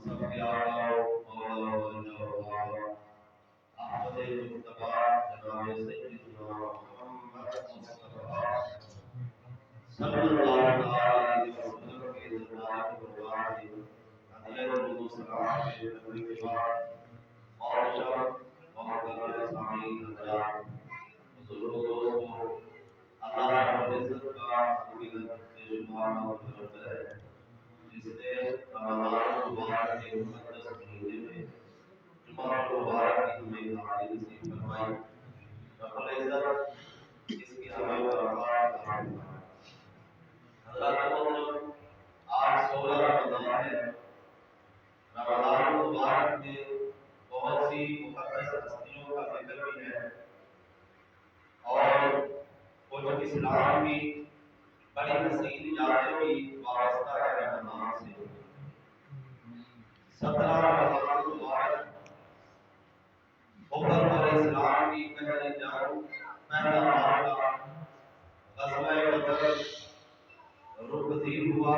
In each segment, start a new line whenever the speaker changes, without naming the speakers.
سب کے آقا مولا وجل احمد مصطفیٰ جناب سیدنا محمد مصطفیٰ صلی اللہ علیہ وسلم کے دربار قربان کی عدالت و سلام کے نبی کے بعد معاشر محترم سامعین حضرات بزرگوں دوستوں اللہ رب العزت کا حقیقت بے شمار مغفرت ہے جس نے رمضان مبارک کے مقدس مہینے میں جمعہ مبارک کی ہمیں حاضری نصیب فرمائی رب العزت اس کی ہمیں برکات عطا فرمائے حضرات محترم آج 16 رمضان ہے رمضان مبارک میں بہت سی مقدس ہستیوں کا ذکر بھی ہے اور کچھ اسلام کی بڑی حسین یادیں بھی وابستہ ہے رمضان سے 17 رمضان مبارک اوپر پر اسلام کی پہلی جنگ پہلا معرکہ غزوہ بدر رکھتی ہوا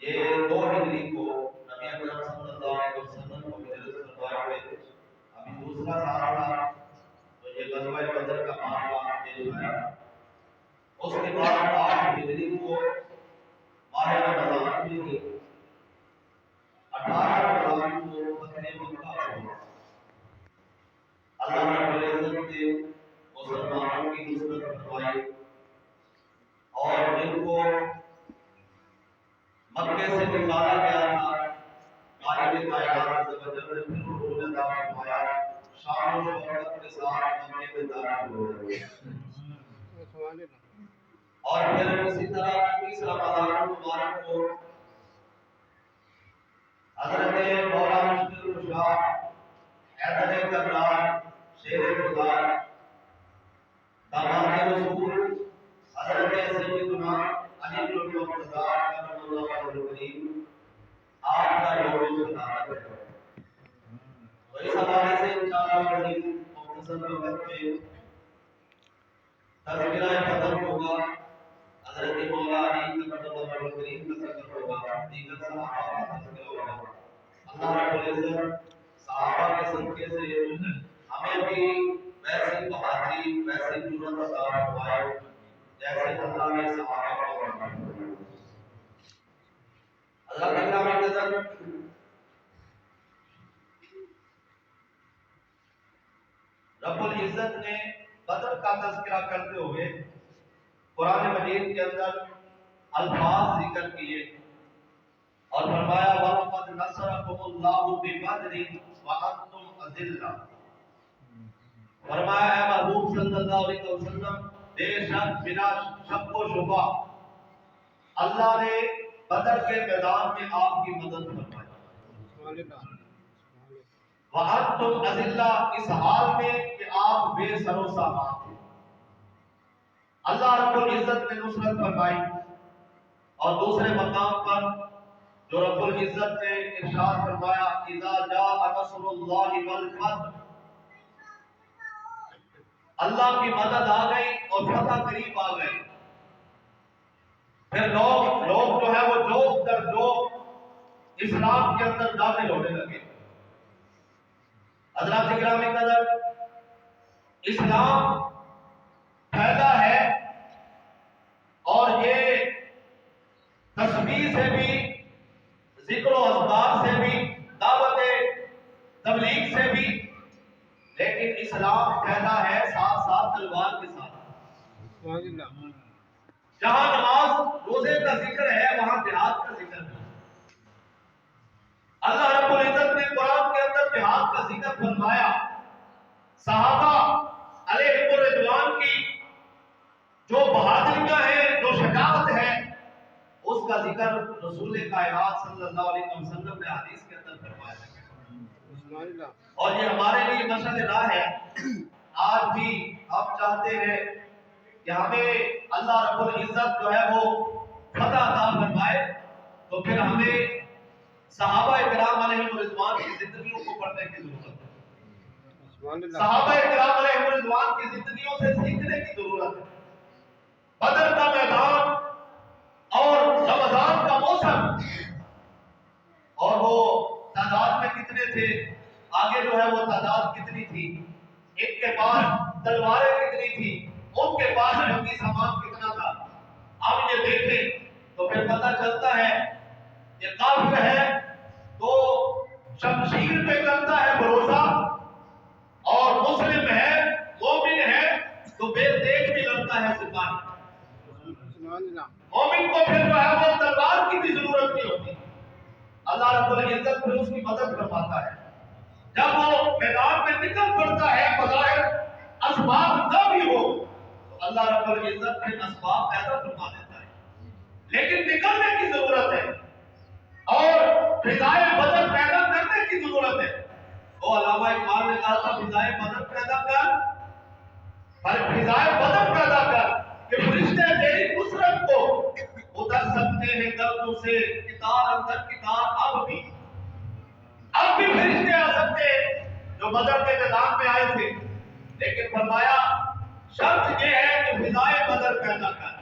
یہ 2 ہجری کو نبی اکرم صلی اللہ علیہ وسلم کو ہجرت فرمائے ہوئے ابھی دوسرا سال تھا تو یہ غزوہ بدر کا معاملہ پیش آیا اس کے بعد 8 ہجری کو ماہ رمضان میں ہی 18 رمضان کو فتح مکہ ہوا اللہ رب العزت نے مسلمانوں کی نصرت فرمائی اور ان کو مکے سے نکالا گیا تھا مالک کائنات عز و جل نے پھر عروج عطا فرمایا شان و شوکت کے ساتھ مکے میں داخل ہوئے اور پھر اسی طرح 21 رمضان مبارک کو حضرت مولا مشکل کشا حیدر کرار شیر خدا داماد رسول حضرت سیدنا علی بن مرتضیٰ کرم اللہ وجہہ الکریم آپ کا یوم شہادت ہے تو اس حوالے سے انشاءاللہ مزید مختصر وقت میں تذکرہ بدر ہوگا حضرت مولا علی کرم اللہ وجہہ الکریم کا ذکر ہوگا دیگر صحابہ کا تذکرہ ہوگا اللہ رب العزت صحابہ کے صدقے سے ہمیں بھی ویسی بہادری ویسی جرأت عطا فرمائے جیسے اللہ نے صحابہ کو فرمایا اللہ اکرام قدر رب العزت نے بدر کا تذکرہ کرتے ہوئے قرآن مجید کے اندر الفاظ ذکر کیے اور فرمایا وَلَقَدْ نَصَرَكُمُ اللَّهُ بِبَدْرٍ وَأَنْتُمْ أَذِلَّةٌ فرمایا اے محبوب صلی اللہ علیہ وسلم بے شک بلا شک و شبہ اللہ نے بدر کے میدان میں آپ کی مدد فرمائی وَأَنْتُمْ أَذِلَّةٌ اس حال میں کہ آپ بے سر و سامان تھے اللہ رب العزت نے نصرت فرمائی اور دوسرے مقام پر جو رب العزت نے ارشاد فرمایا اذا جاء نصر اللہ والفتح اللہ کی مدد آ گئی اور فتح قریب آ گئی پھر لوگ جو ہے وہ جوک در جوک اسلام کے اندر داخل ہونے لگے حضرات گرامی قدر اسلام پھیلا ہے اور یہ تسبیح سے بھی ذکر و اذکار سے بھی دعوت تبلیغ سے بھی لیکن اسلام پھیلا ہے ساتھ ساتھ تلوار کے ساتھ جہاں نماز روزے کا ذکر ہے وہاں جہاد کا ذکر ہے اللہ رب العزت نے قرآن کے اندر جہاد کا ذکر فرمایا صحابہ علیہم الرضوان کی جو بہادریاں ہیں جو شجاعت ہے اس کا ذکر رسول کائنات صلی اللہ علیہ وسلم نے حدیث کے اندر فرمایا اور یہ ہمارے لیے مشہد راہ ہے آج بھی ہم چاہتے ہیں کہ ہمیں اللہ رب العزت جو ہے وہ فتح عطا فرمائے تو پھر ہمیں صحابہ کرام علیہم رضوان کی زندگیوں کو پڑھنے کی ضرورت ہے صحابہ کرام علیہم رضوان کی زندگیوں سے سیکھنے کی ضرورت ہے بدر کا میدان اور رمضان کا موسم کتنے تھے، آگے جو ہے وہ تعداد کتنی تھی، ان کے پاس تلواریں کتنی تھی، ان کے پاس جنگی سامان کتنا تھا. آپ یہ دیکھیں تو پھر پتہ چلتا ہے کہ کافر ہے تو شمشیر پہ کرتا ہے بھروسہ، اور مسلم ہے مومن ہے تو بے دیکھ بھی لڑتا ہے سپاہی. مومن کو پھر جو ہے وہ تلوار کی بھی ضرورت نہیں ہوتی. اللہ رب العزت پھر اس کی مدد فرماتا ہے. جب وہ میدان میں نکل پڑتا ہے بظاہر اسباب نہ بھی ہو تو اللہ رب العزت پھر اسباب پیدا فرما دیتا ہے، لیکن نکلنے کی ضرورت ہے اور فضائے بدر پیدا کرنے کی ضرورت ہے. وہ علامہ اقبال نے کہا تھا فضائے بدر پیدا کر، فضائے بدر پیدا کر کہ فرشتے تیری نصرت کو اتر سکتے ہیں گردوں سے کتار اندر کتار. اب بھی فرشتے آ سکتے جو بدر کے میدان میں آئے تھے، لیکن فرمایا شرط یہ ہے کہ فضائے بدر پیدا کر،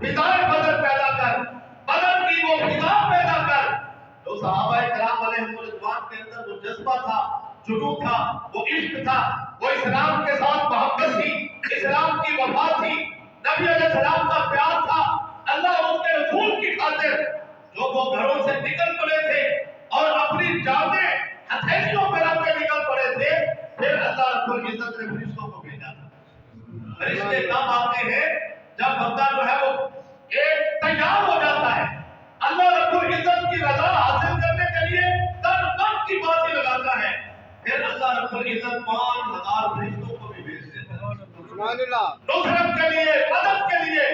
فضائے بدر پیدا کر، بدر کی وہ فضا پیدا کر جو صحابہ کرام علیہم رضوان کے اندر وہ جذبہ تھا، جنون تھا، وہ عشق تھا، وہ اسلام کے ساتھ محبت تھی، اسلام کی وفا تھی، نبی علیہ السلام کا پیار تھا، اللہ اور اس کے رسول کی خاطر جو وہ گھروں سے نکل پڑے تھے اور اپنی جانیں ہتھیلیوں پہ رکھ کے نکل پڑے تھے. پھر اللہ رب العزت نے فرشتوں کو بھیجا تھا. فرشتے کب آتے ہیں؟ جب بندہ جو ہے وہ ایک تیار ہو جاتا ہے، اللہ رب العزت کی رضا حاصل کرنے کے لیے تن من کی بازی لگاتا ہے، پھر اللہ رب العزت 5000 فرشتوں کو بھی بھیج دیتا ہے نصرت کے لیے، مدد کے لیے.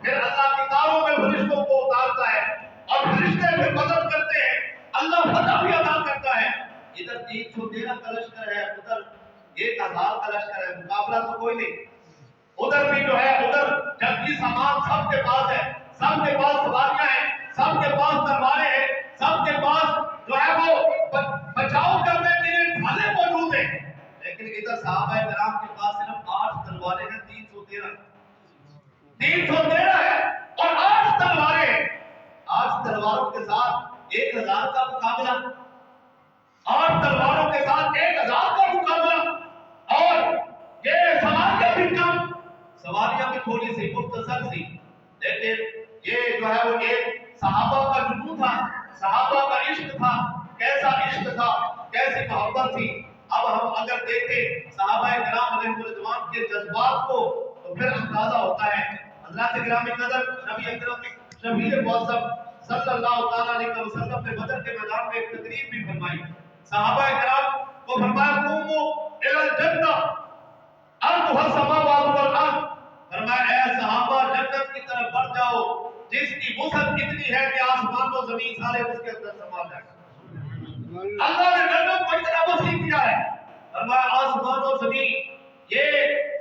پھر اللہ کی تاروں میں فرشتوں کو اتارتا ہے اور فرشتے پھر مدد کرتے ہیں، اللہ فتح بھی عطا کرتا ہے. ادھر 313 کا لشکر ہے، ادھر 1000 کا لشکر ہے، مقابلہ تو کوئی نہیں. ادھر بھی جو ہے ادھر جنگی سامان سب کے پاس ہے، سب کے پاس سواریاں ہیں، سب کے پاس تلواریں ہیں، سب کے پاس جو ہے وہ بچاؤ کرنے کے لیے ڈھالیں موجود ہیں. لیکن ادھر صحابہ کرام کے پاس صرف 8 تلواریں ہیں. 313 ہے اور 8 تلواریں ہیں. 8 تلواروں کے ساتھ 1000 کا مقابلہ، 8 تلواروں کے ساتھ 1000 کا مقابلہ. اور یہ سواریاں بھی کم، سواریاں بھی تھوڑی سی مختصر سی، لیکن یہ جو ہے وہ ایک صحابہ کا جنون تھا، صحابہ کا عشق تھا. کیسا عشق تھا، کیسی محبت تھی. اب ہم اگر دیکھیں صحابہ کرام علیہ رضوان کے جذبات کو تو پھر اندازہ ہوتا ہے. حضرات گرامی قدر نبی اکرم شفیع معظم صلی اللہ تعالی علیہ وسلم نے بدر کے میدان میں ایک تقریر بھی فرمائی. صحابہ کرام کو فرمایا قوموا الی الجنہ ارضها السماوات والارض. فرمایا اے صحابہ جنت کی طرف بڑھ جاؤ جس کی وسعت کتنی ہے کہ آسمان و زمین سارے اس کے اندر سما جائیں. اللہ نے جنت کو اتنا وسیع کیا ہے، فرمایا آسمان و زمین یہ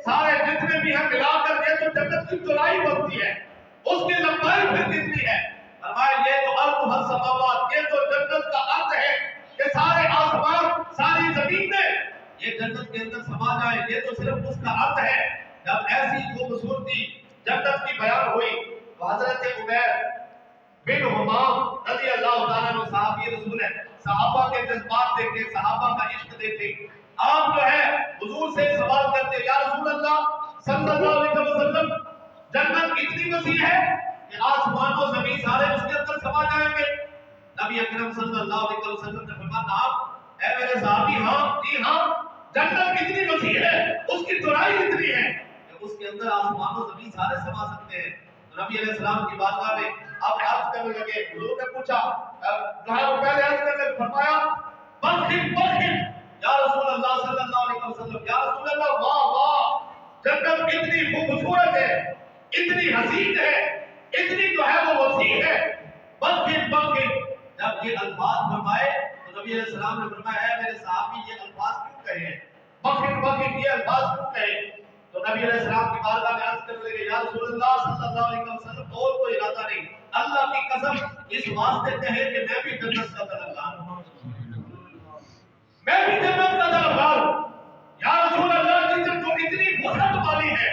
سارے جتنے بھی ہیں ملا کر یہ تو جنت کی چوڑائی بنتی ہے، اس کی لمبائی پھر کتنی ہے. فرمایا یہ تو ارض السماوات، یہ تو جنت کا ارض ہے کہ سارے آسمان ساری زمینیں یہ جنت کے اندر سما جائیں، یہ تو صرف اس کا ارض ہے. جب ایسی خوبصورتی جنت کی بیان ہوئی تو حضرت عمیر بن حمام رضی اللہ تعالیٰ عنہ صحابی رسول ہے، صحابہ کے جذبات دیکھیں، صحابہ کا عشق دیکھیں. آپ جو ہے حضور سے سوال کرتے یا رسول اللہ صلی اللہ علیہ وسلم جنت اتنی وسیع ہے کہ آسمان و زمین سارے اس کے اندر سما جائیں گے. نبی اکرم صلی اللہ علیہ وسلم نے فرمایا آپ اے میرے صحابی ہاں جی ہاں جنت کتنی وسیع ہے، اس کی چوڑائی اتنی ہے کہ اس کے اندر آسمان و زمین سارے سما سکتے ہیں. تو نبی علیہ السلام کی بارگاہ میں اب عرض کرنے لگے. حضور نے پوچھا جو ہے وہ پہلے عرض کرنے لگے، فرمایا بخن یا رسول اللہ صلی اللہ علیہ وسلم، یا رسول اللہ واہ واہ جنت کتنی خوبصورت ہے، اتنی حسین ہے، اتنی جو ہے وہ وسیع ہے. بخن جب یہ الفاظ فرمائے تو نبی علیہ السلام نے فرمایا اے میرے صحابی یہ الفاظ کیوں کہے ہیں، بخن یہ الفاظ کیوں کہے. تو نبی علیہ السلام کی بارگاہ میں عرض کرنے لگے یا رسول اللہ صلی اللہ علیہ وسلم اور کوئی ارادہ نہیں، اللہ کی قسم اس واسطے کہے کہ میں بھی جنت کا طلبگار ہوں، میں بھی جنت کا طلبگار ہوں. یا رسول اللہ کی جنت جو اتنی وسعت والی ہے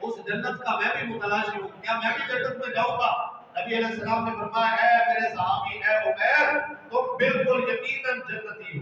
اس جنت کا میں بھی متلاشی ہوں، کیا میں بھی جنت میں جاؤں گا. نبی علیہ السلام نے فرمایا اے میرے صحابی اے عمیر تم بالکل یقیناً جنتی ہو.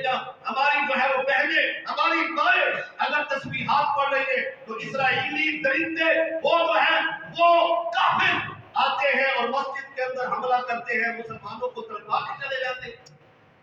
بھیجا. ہماری جو ہے وہ بہنیں، ہماری مائیں اگر تسبیحات پڑھ رہی ہیں تو اسرائیلی درندے وہ جو ہیں وہ کافر آتے ہیں اور مسجد کے اندر حملہ کرتے ہیں، مسلمانوں کو تڑپا کے چلے جاتے ہیں،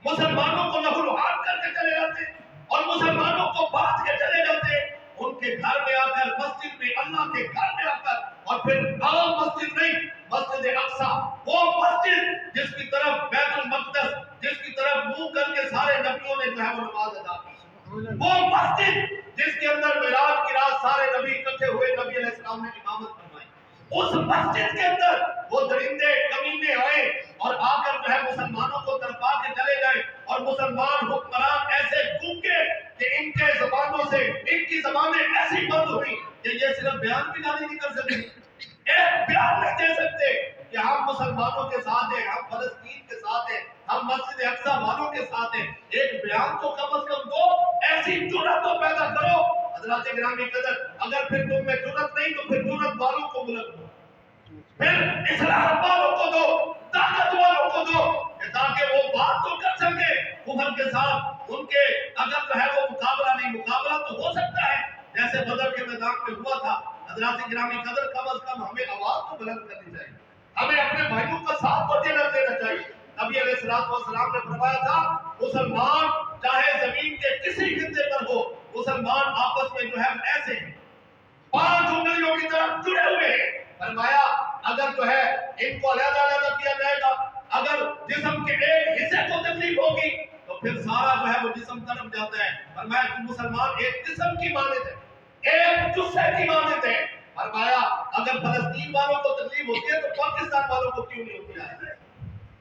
مسلمانوں کو لہو لہان کر کے چلے جاتے ہیں اور مسلمانوں کو باندھ کے چلے جاتے ہیں. ان کے گھر میں آ کر، مسجد میں، اللہ کے گھر میں آ کر، اور پھر عام مسجد نہیں، مسجد اقصیٰ، وہ مسجد جس کی طرف بیت المقدس، جس کی طرف منہ کر کے سارے نبیوں نے جو ہے وہ نماز ادا کی، وہ مسجد جس کے اندر معراج کی رات سارے نبی اکٹھے ہوئے، نبی علیہ السلام نے امامت فرمائی، اس مسجد کے اندر وہ درندے کمینے آئے اور آ کر جو ہے مسلمانوں کو تڑپا کے چلے گئے. اور مسلمان حکمران ایسے گونگے کہ ان کے زبانوں سے، ان کی زبانیں ایسی بند ہوئی کہ یہ صرف بیان بھی نہیں کر سکتے، ایک بیان نہیں دے سکتے کہ ہم مسلمانوں کے ساتھ ہیں، ہم فلسطین کے ساتھ ہیں، ہم مسجد اقصیٰ والوں کے ساتھ ہیں. ایک بیان تو کم از کم دو، ایسی جرأت تو پیدا کرو. حضرات گرامی قدر، اگر پھر تم میں جرأت نہیں تو پھر جرأت والوں کو بلند دو، پھر اسلام والوں کو دو، طاقت والوں کو دو، تاکہ وہ بات تو کر سکے کفر کے ساتھ. ان کے اگر جو ہے وہ مقابلہ نہیں، مقابلہ تو ہو سکتا ہے جیسے بدر کے میدان میں ہوا تھا. حضرات گرامی قدر، کم از کم ہمیں آواز تو بلند کرنی چاہیے، ہمیں اپنے بھائیوں کا ساتھ تو دینا چاہیے. نبی علیہ السلام نے فرمایا تھا مسلمان چاہے زمین کے کسی خطے پر ہو، مسلمان آپس میں جو ہے ایسے ہیں، 5 انگلیوں کی طرف جڑے ہوئے ہیں. فرمایا اگر جو ہے ان کو علیحدہ علیحدہ کیا جائے گا، اگر جسم کے ایک حصے کو تکلیف ہوگی تو پھر سارا جو ہے وہ جسم تڑپ جاتا ہے. فرمایا کہ مسلمان ایک جسم کی مانند ہے، ایک جثے کی مانند ہے. فرمایا اگر فلسطین والوں کو تکلیف ہوتی ہے تو پاکستان والوں کو کیوں نہیں ہوتی ہے؟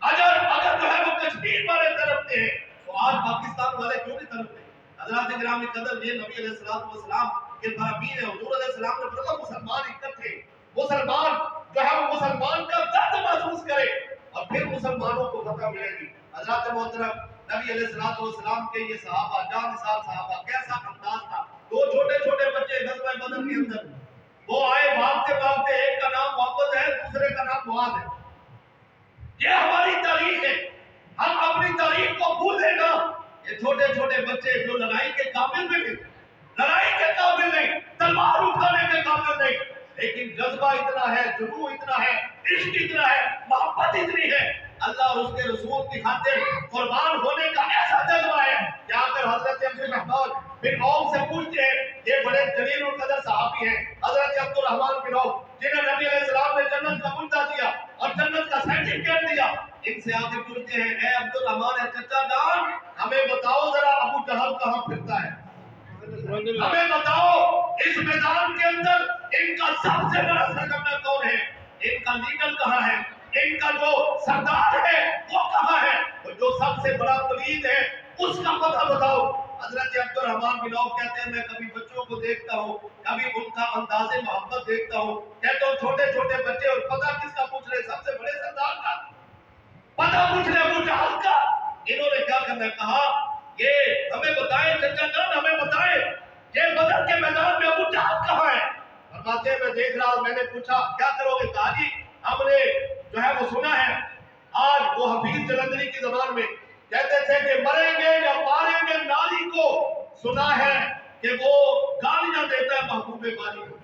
اگر جو ہے وہ کشمیر والے تڑپتے ہیں تو آج پاکستان والے کیوں نہیں تڑپتے؟ حضرات گرامی قدر، یہ نبی علیہ السلام کے فرامین ہے. حضور علیہ السلام نے فرمایا مسلمان اکٹھے، مسلمان جو ہے وہ مسلمان کا درد محسوس کرے اور پھر مسلمانوں کو فتح ملے گی. حضرات محترم، نبی علیہ السلام کے یہ صحابہ، جان نثار صحابہ، کیسا انداز تھا. 2 چھوٹے چھوٹے بچے غزوہ بدر کے اندر وہ آئے بھاگتے بھاگتے، ایک کا نام محمد ہے، دوسرے کا نام معاذ ہے. یہ ہماری تاریخ ہے، ہم اپنی تاریخ کو بھولیں گا. یہ چھوٹے چھوٹے بچے جو لڑائی کے قابل نہیں، لڑائی کے قابل نہیں، تلوار اٹھانے کے قابل نہیں، لیکن جذبہ اتنا ہے، جنون اتنا ہے، عشق اتنا ہے، محبت اتنی ہے، اللہ اور اس کے رسول کی خاطر قربان ہونے کا ایسا جذبہ ہے کہ اگر حضرت عبد الرحمن بن عوف سے پوچھتے ہیں، یہ بڑے جلیل القدر صحابی ہیں، حضرت عبد الرحمن بن عوف جنہیں نبی علیہ السلام نے جنت کا ملتا دیا اور جنت کا سرٹیفکیٹ دیا، ان سے آ کے پوچھتے ہیں اے عبد الرحمن ہے چچا جان، ہمیں بتاؤ ذرا ابو جہل کہاں پھرتا ہے، ہمیں بتاؤ اس میدان کے اندر ان کا سب سے بڑا سرگردہ کون ہے، ان کا لیڈر کہاں ہے، ان کا جو سردار ہے وہ کہاں ہے، اور جو سب سے بڑا پلید ہے اس کا پتہ بتاؤ. حضرت عبد الرحمن بن عوف کہتے ہیں میں کبھی بچوں کو دیکھتا ہوں، کبھی ان کا انداز محبت دیکھتا ہوں، کہتا ہوں چھوٹے چھوٹے بچے اور پتہ کس کا پوچھ رہے، سب سے بڑے سردار کا پتہ پوچھ رہے، ابو جہل کا. انہوں نے کیا کرنا، کہا یہ ہمیں بتائیں چچا جان، ہمیں بتائیں یہ بدر کے میدان میں ابو جہل کہاں ہے. فرماتے ہیں میں دیکھ رہا، میں نے پوچھا کیا کرو گے، کہا جی ہم نے جو ہے وہ سنا ہے. آج وہ حفیظ جلندری کی زبان میں کہتے تھے کہ مریں گے یا ماریں گے نالی کو، سنا ہے کہ وہ گالیاں دیتا ہے محبوب بانی کو.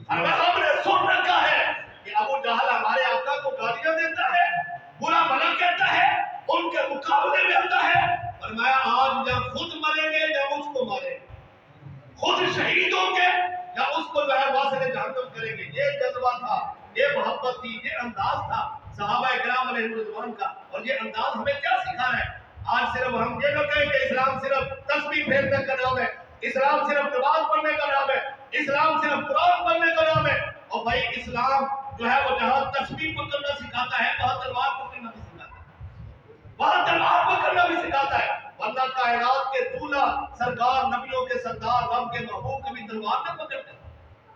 ہم نے سن رکھا ہے کہ ابو جہل ہمارے آقا کو گالیاں دیتا ہے، برا بھلا کہتا ہے، ان کے مقابلے میں آتا ہے. فرمایا آج یا خود مریں گے یا مجھ کو ماریں گے، خود شہید ہوں گے یا اس کو جو ہے واسطے جہنم کریں گے. یہ جذبہ تھا، یہ محبت تھی، یہ انداز تھا صحابہ کرام علیہ رضوان کا. اور یہ انداز ہمیں کیا سکھا ہے؟ آج صرف ہم یہ نہ کہیں کہ اسلام صرف تسبیح پھیرنے کا نام ہے، اسلام صرف نماز پڑھنے کا نام ہے، اسلام صرف قرآن پڑھنے کا نام ہے. اور بھائی اسلام جو ہے وہ جہاں تسبیح پکڑنا سکھاتا ہے وہاں تلوار پکڑنا بھی سکھاتا ہے، وہاں تلوار پکڑنا بھی سکھاتا ہے. ورنہ کائنات کے دولہ سرکار، نبیوں کے سردار، رب کے محبوب کبھی تلوار نہ پکڑتے،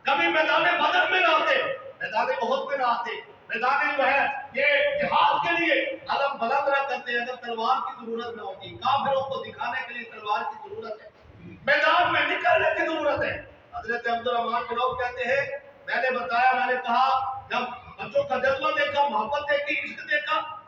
کبھی میدان بدر میں نہ آتے، میدان احد میں نہ آتے، میدان جو ہے یہ جہاد کے لیے علم بلند نہ کرتے اگر تلوار کی ضرورت نہ ہوتی. کافروں کو دکھانے کے لیے تلوار کی ضرورت ہے، میدان میں نکلنے کی ضرورت ہے. حضرت عبد الرحمن بن عوف کہتے ہیں میں نے بتایا، میں نے کہا جب بچوں کا جذبہ دیکھا، محبت دیکھی، عشق دیکھا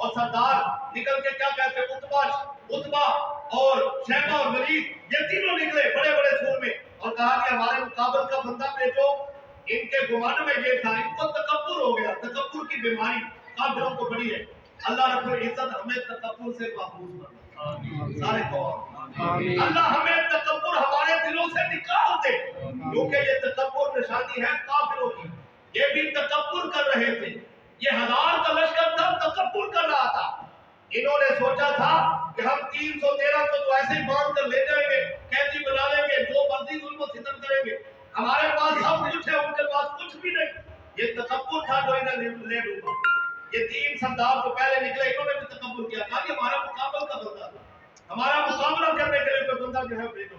اور سردار نکل کے کیا کہتے ہیں اتبا اور شیبہ اور ولید یہ تینوں نکلے بڑے بڑے سور میں اور کہا کہ ہمارے مقابل کا بندہ بھیجو. ان کے گمان میں یہ تھا ان کو تکبر ہو گیا, تکبر کی بیماری کافروں کو بڑی ہے. اللہ رب العزت ہمیں تکبر سے محفوظ بنائے. سارے کو اللہ ہمیں تکبر ہمارے دلوں سے نکال دے, کیونکہ یہ تکبر نشانی ہے کافروں کی. یہ بھی تکبر کر رہے تھے, یہ 1000 کا لشکر تھا تکبر کر رہا تھا. انہوں نے سوچا تھا کہ ہم 313 کو تو ایسے ہی باندھ کر لے جائیں گے, قیدی بنا لیں گے, جو مرضی ظلم و ستم کریں گے, ہمارے پاس سب کچھ ہے ان کے پاس کچھ بھی نہیں. یہ تکبر تھا جو انہیں لے ڈوبا. یہ 3 سردار تو پہلے نکلے, انہوں نے بھی تکبر کیا, کہا کہ ہمارا مقابل کا بندہ تھا, ہمارا مقابلہ کرنے کے لیے کوئی بندہ جو ہے بھیجو.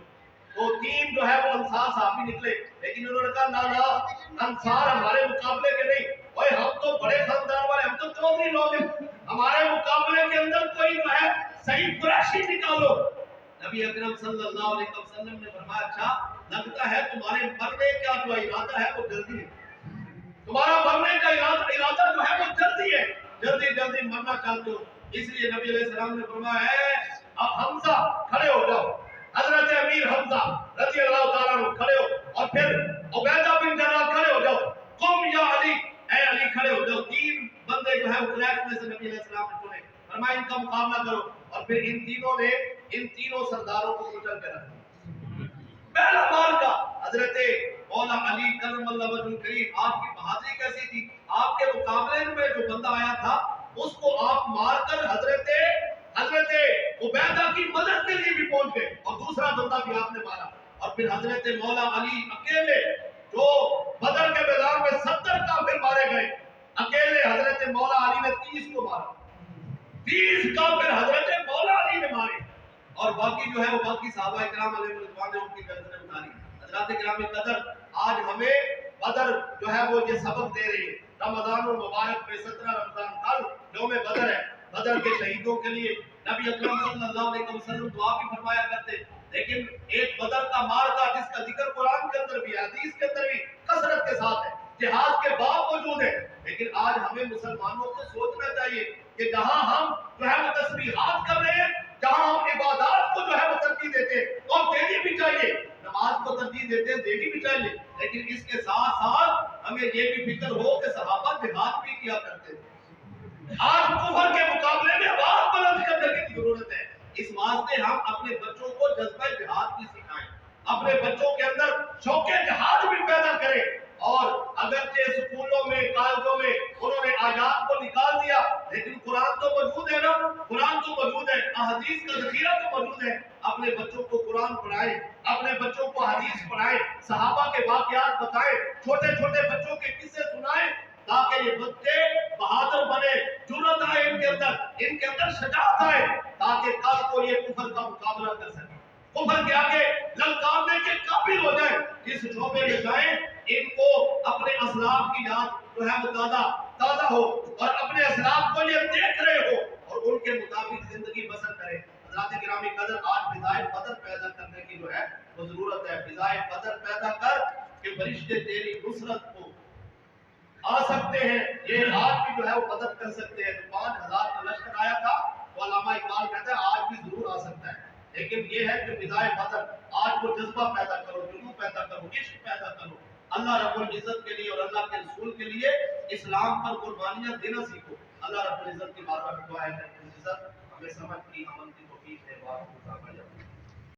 تو 3 جو ہے وہ انصار صحابی نکلے, لیکن انہوں نے کہا نا انصار ہمارے مقابلے کے نہیں, اوے ہم تو بڑے خاندان والے, ہم تو چودھری لوگ ہیں, ہمارے مقابلے کے اندر کوئی جو ہے صحیح قریشی نکالو. نبی اکرم صلی اللہ علیہ وسلم نے فرمایا اچھا لگتا ہے تمہارے مرنے کا جو ارادہ ہے وہ جلدی ہے, تمہارا مرنے کا ارادہ جو ہے وہ جلدی ہے, جلدی جلدی مرنا چاہتے ہو. اس لیے نبی علیہ السلام نے فرمایا ہے اب حمزہ کھڑے ہو جاؤ, حضرت امیر حمزہ رضی اللہ تعالیٰ عنہ کھڑے ہو, اور پھر عبیدہ بن جراح کھڑے ہو جاؤ, قم یا علی, اے علی کھڑے ہو جاؤ. 3 بندے جو ہے قریش میں سے نبی علیہ السلام نے چنے, فرمایا ان کا مقابلہ کرو. اور پھر ان تینوں نے ان تینوں سرداروں کو کچل کے رکھا. پہلا مار کا حضرت مولا علی کرم اللہ وجہ الکریم, آپ کی بہادری کیسی تھی, آپ کے مقابلے میں جو بندہ آیا تھا اس کو آپ مار کر حضرت عبیدہ کی مدد کے لیے بھی پہنچ گئے, اور دوسرا بندہ بھی آپ نے مارا. اور پھر حضرت مولا علی اکیلے جو بدر کے میدان میں 70 کافر مارے گئے, اکیلے حضرت مولا علی نے 30 کو مارا. 30 کافر حضرت مولا علی نے مارے, اور باقی جو ہے وہ باقی صحابہ کرام علیہ رضوان نے ان کی گردنیں اٹھا لی. حضرات کرام قدر آج ہمیں بدر جو ہے وہ یہ سبق دے رہی ہے. رمضان المبارک میں 17 رمضان کل یوم بدر ہے. بدر کے شہیدوں کے لیے نبی اکرم صلی اللہ علیہ وسلم دعا بھی فرمایا کرتے, لیکن ایک بدر کا مارکا جس کا ذکر قرآن کے اندر بھی حدیث کے اندر بھی کثرت کے ساتھ ہے, جہاد کے باب موجود ہے. لیکن آج ہمیں مسلمانوں کو سوچنا چاہیے کہ جہاں ہم جو ہے وہ تسبیحات کر رہے ہیں, جہاں ہم عبادات کو جو ہے وہ ترجیح دیتے ہیں, اور دینی بھی چاہیے, نماز کو ترجیح دیتے ہیں, دینی بھی چاہیے, لیکن اس کے ساتھ ساتھ ہمیں یہ بھی فکر ہو کہ صحابہ جہاد بھی کیا کرتے تھے. آج کفر کے مقابلے میں آواز بلند کرنے کی ضرورت ہے. اس واسطے ہم اپنے بچوں کو جذبہ جہاد بھی سکھائیں, اپنے بچوں کے اندر شوق جہاد بھی پیدا کریں. اور اگرچہ اسکولوں میں کالجوں میں انہوں نے آیات کو نکال دیا, لیکن قرآن تو موجود ہے نا, قرآن تو موجود ہے, احادیث کا ذخیرہ تو موجود ہے. اپنے بچوں کو قرآن پڑھائیں, اپنے بچوں کو حدیث پڑھائیں, صحابہ کے واقعات بتائیں, چھوٹے چھوٹے بچوں کے قصے سنائیں, تاکہ یہ بچے بہادر بنے, جرأت آئے ان کے اندر شجاعت آئے, تاکہ کل کو یہ کفر کا مقابلہ کر سکیں, کفر کے آگے للکارنے کے قابل ہو جائیں. جس شعبے میں جائیں ان کو اپنے اسلاف کی یاد جو ہے وہ تازہ ہو, اور اپنے اسلاف کو یہ دیکھ رہے ہو اور ان کے مطابق زندگی بسر کریں. حضرات گرامی قدر آج فضائے بدر پیدا کرنے کی جو ہے وہ ضرورت ہے. فضائے بدر پیدا کر کہ فرشتے تیری نصرت کو آ سکتے ہیں, یہ آج بھی جو ہے وہ مدد کر سکتے ہیں. 5000 کا لشکر آیا تھا, تو علامہ اقبال کہتا ہے آج بھی ضرور آ سکتا ہے, لیکن یہ ہے کہ فضائے بدر آج وہ جذبہ پیدا کرو, جنون پیدا کرو, عشق پیدا کرو اللہ رب العزت کے لیے اور اللہ کے رسول کے لیے, اسلام پر قربانیاں دینا سیکھو. اللہ رب العزت کی بارگاہ میں دعا ہے کہ العزت ہمیں سمجھ کی عمل کی توفیق دے.